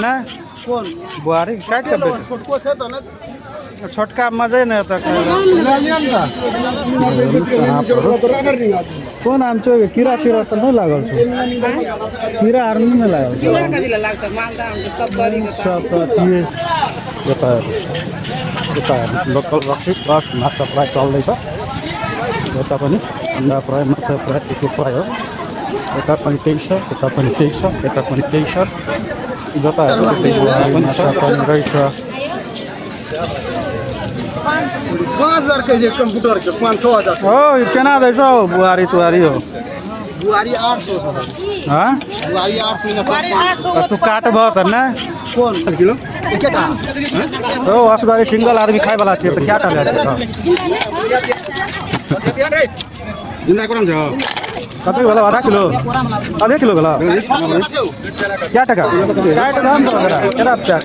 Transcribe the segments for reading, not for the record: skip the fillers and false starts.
ना कौन बुहारी काट के बेच छोटको छे त न छोटका मजे न त कौन आम छ किरा तिरा त नै लागल छ किरा हरु नै लागल छ सब यता लोकल रक्सी प्लस माछा फ्राई चल्दैछ यता पनि अन्डा फ्राई माछा फ्राई त्यो फ्राई हो यता पनि त्यही छ यता पनि त्यही छ यता पनि त्यही छ जता हेर्नु माछा पनि रहेछ 5000 के जे कंप्यूटर के 5-6000 हो केना दैछ बुहारी तुहारी हो बुआरी 800 हाँ बुआरी 800 तू काट भयो त ना कौन किलो केटा हो असगरी सिंगल आदमी खाइ वाला थियो त क्या टाले जिन्दा कोन छ कति होला आधा किलो होला क्या टका काट दाम तो केरा प्याज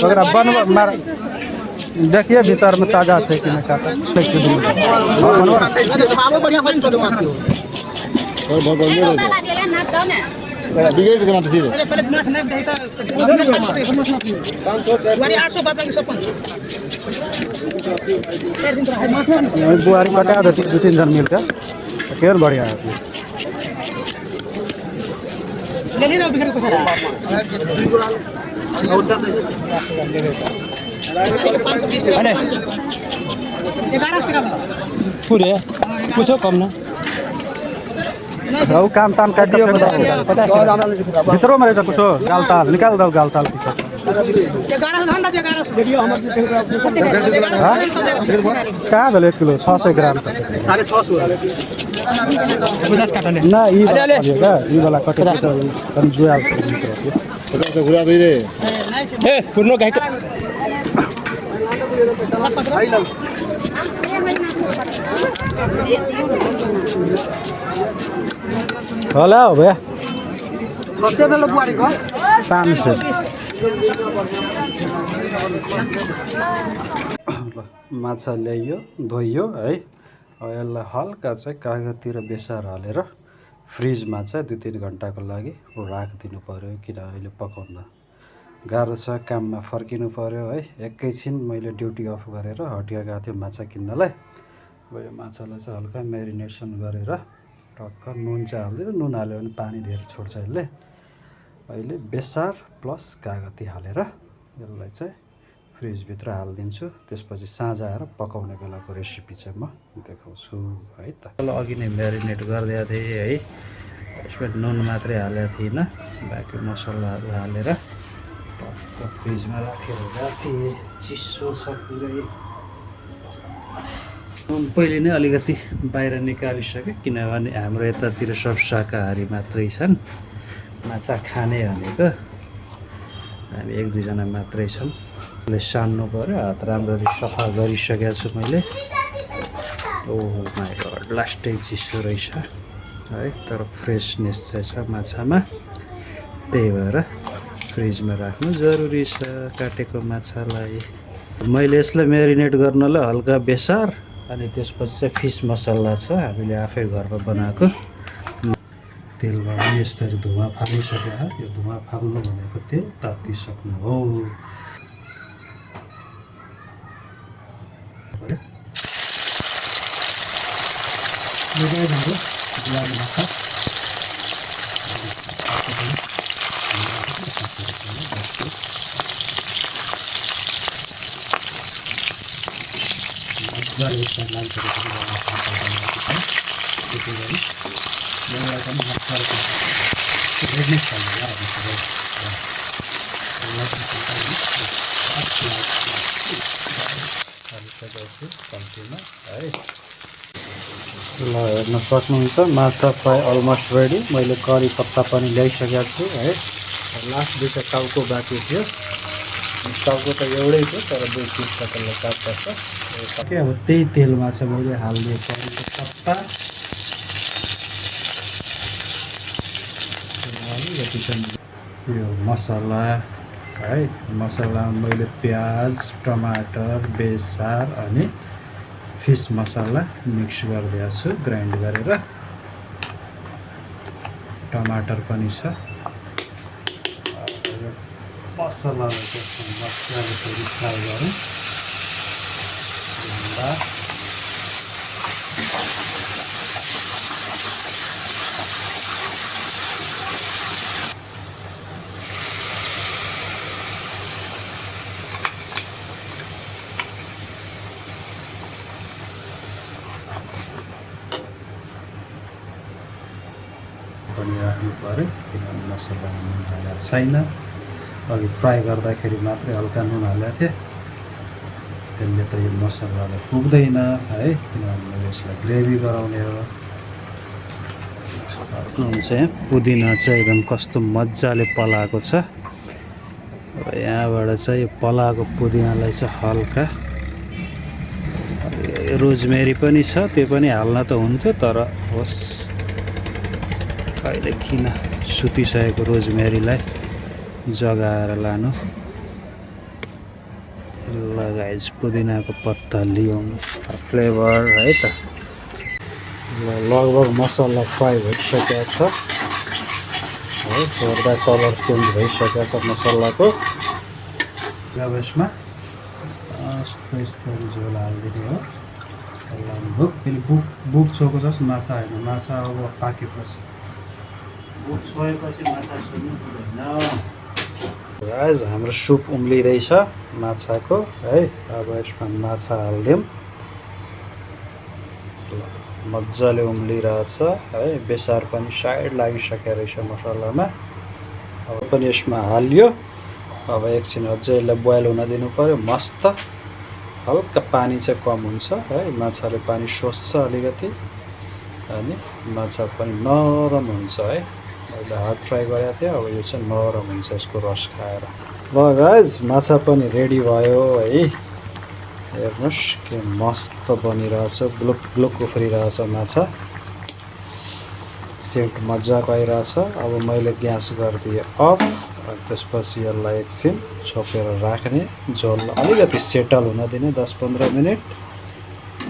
वगैरह बन मार देखिए भीतर में ताजा है कि नहीं काटा सालो बढ़िया बन छ बिगेट देना तो सीधे पहले बिना से नहीं देता बुआरी 800 बात बाकी सब बुआरी कटा दो 2-3 जन मिलकर केर बढ़िया है ले लेना बिगड़ को सारा अरे 1100 का पूरे कुछ कम ना वो काम ताम काट दियो भीतरों में रहेछ कुछ गालताल निकाल दो गालताल कुछ 1100 धंधा 1100 देखियो हमर कहाँ भेल 1 किलो 600 ग्राम 650 ना ई वाला कटे त कम जुआल छ तो घुरा दे रे ए पुरनो गाय होला हो भैया कते बेला बुआरी को 500 माछा ल्याइयो धोइयो है यसलाई हल्का चाहिँ कागजतिर बेसार हालेर फ्रिजमा चाहिँ 2-3 घण्टाको लागि राखिदिनु पर्यो किन अहिले पकाउन गाह्रो छ काममा फर्किनु पर्यो है एकैछिन मैले ड्युटी अफ गरेर हटिया गएको थिएँ माछा किन्नलाई अब यो माछालाई चाहिँ हल्का मेरिनेसन गरेर टक्क नुन चाहिँ हाल्दिनँ नुन हाल्यो भने पानी धेरै छोड्छ यसले अहिले बेसार प्लस कागती हालेर यसलाई चाहिँ फ्रिजभित्र हालिदिन्छु त्यसपछि साँझ आएर पकाउने बेलाको रेसिपी चाहिँ म देखाउँछु है त अघि नै म्यारिनेट गरिदिएको थिएँ है यसमा नुन मात्रै हालेको थिइनँ बाँकी मसलाहरू हालेर टक्क फ्रिजमा राखेर गएको थिएँ चिसो छ पुरै नुन पहिले नै अलिकति बाहिर निकालिसकेँ किनभने हाम्रो यतातिर सब शाकाहारी मात्रै छन् माछा खाने भनेको हामी 1-2 जना मात्रै छौँ सान्नु पर्यो हात राम्ररी सफा गरिसकेको छु मैले ओहो माइ गॉड लास्टै चिसो रहेछ है तर फ्रेसनेस चाहिँ छ माछामा त्यही भएर फ्रिजमा राख्नु जरुरी छ काटेको माछालाई मैले यसलाई मेरिनेट गर्नलाई हल्का बेसार अनि त्यसपछि चाहिँ फिस मसला छ हामीले आफै घरमा बनाएको तेलबाट यसरी धुवा फालिसक्यो यो धुवा फाल्नु भनेको तेल तातिसक्नु हो ल हेर्न सक्नुहुन्छ माछा फ्राई अलमोस्ट रेडी मैले करी पत्ता पनि ल्याइसकेको छु है लास्ट दुई चाहिँ टाउको बाँकी थियो टाउको त एउटै थियो तर 2 पिस त्यसलाई काट्छ के अब त्यही तेलमा चाहिँ मैले हालिदिएँ करीको पत्ता यो मसला है मसला मैले प्याज टमाटर बेसार अनि फिस मसला मिक्स गरिदिएको छु ग्राइन्ड गरेर टमाटर पनि छ मसलालाई त्यसमा मजाले फेरि फ्राई गरौँ। पनि राख्नु पऱ्यो किनभने मसलामा नुन हालेको छैन। अघि फ्राई गर्दाखेरि मात्रै हल्का नुन हालेको थिएँ, त्यसले त यो मसलालाई पुग्दैन है, किनभने मैले यसलाई ग्रेभी गराउने हो। हुन्छ यहाँ पुदिना चाहिँ एकदम कस्तो मजाले पलाएको छ। र यहाँबाट चाहिँ यो पलाएको पुदिनालाई चाहिँ हल्का रोजमेरी पनि छ, त्यो पनि हाल्न त हुन्थ्यो, तर होस् अहिले किन सुतिसकेको रोजमेरीलाई जगाएर लानु। ल गाइस पुदिनाको पत्ता लियौँ फ्लेभर है त। लगभग मसला फ्राई भइसकेको छ है, हेर्दा कलर चेन्ज भइसकेको छ मसलाको। अब यसमा यस्तो झोल हालिदिने हो। बुक फेरि बुक छोएको जस्तो माछा होइन, माछा अब पाकेपछि बुक छोएपछि माछा छोड्नु पर्दैन। गाइस हाम्रो सुप उम्लिँदैछ माछाको है। अब यसमा माछा हालिदिउँ। मजाले उम्लिरहेछ है, बेसार पनि साइड लागिसकेको रहेछ मसलामा। अब पनि यसमा हालियो। अब एकछिन अझै यसलाई बोइल हुन दिनु पऱ्यो मस्त। हल्का पानी चाहिँ कम हुन्छ है, माछाले पानी सोच्छ अलिकति, अनि माछा पनि नरम हुन्छ है। मैले हार्ड फ्राई गरेको थिएँ, अब यो चाहिँ नरम हुन्छ यसको रस खाएर। ल गाइस माछा पनि रेडी भयो है। हेर्नुहोस् के मस्त बनिरहेछ, ब्लुक ब्लुक उफ्रिरहेछ माछा, सेन्ट मजाको आइरहेछ। अब मैले ग्यास गरिदिएँ अफ। त्यसपछि यसलाई एकछिन छोपेर राख्ने, झोल अलिकति सेटल हुन दिने 10-15 मिनट,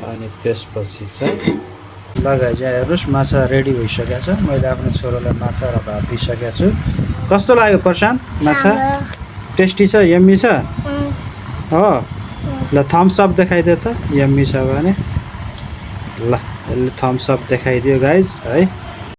अनि त्यसपछि चाहिँ लगाइज। हेर्नुहोस् माछा रेडी भइसकेको छ। मैले आफ्नो छोरालाई माछा र भात दिइसकेको छु। कस्तो लाग्यो प्रशान्त माछा? टेस्टी छ, यम्मी छ हो। ल थम्स अप देखाइदियो त, यम्मी छ भने। ल यसले थम्स अप देखाइदियो गाइज है।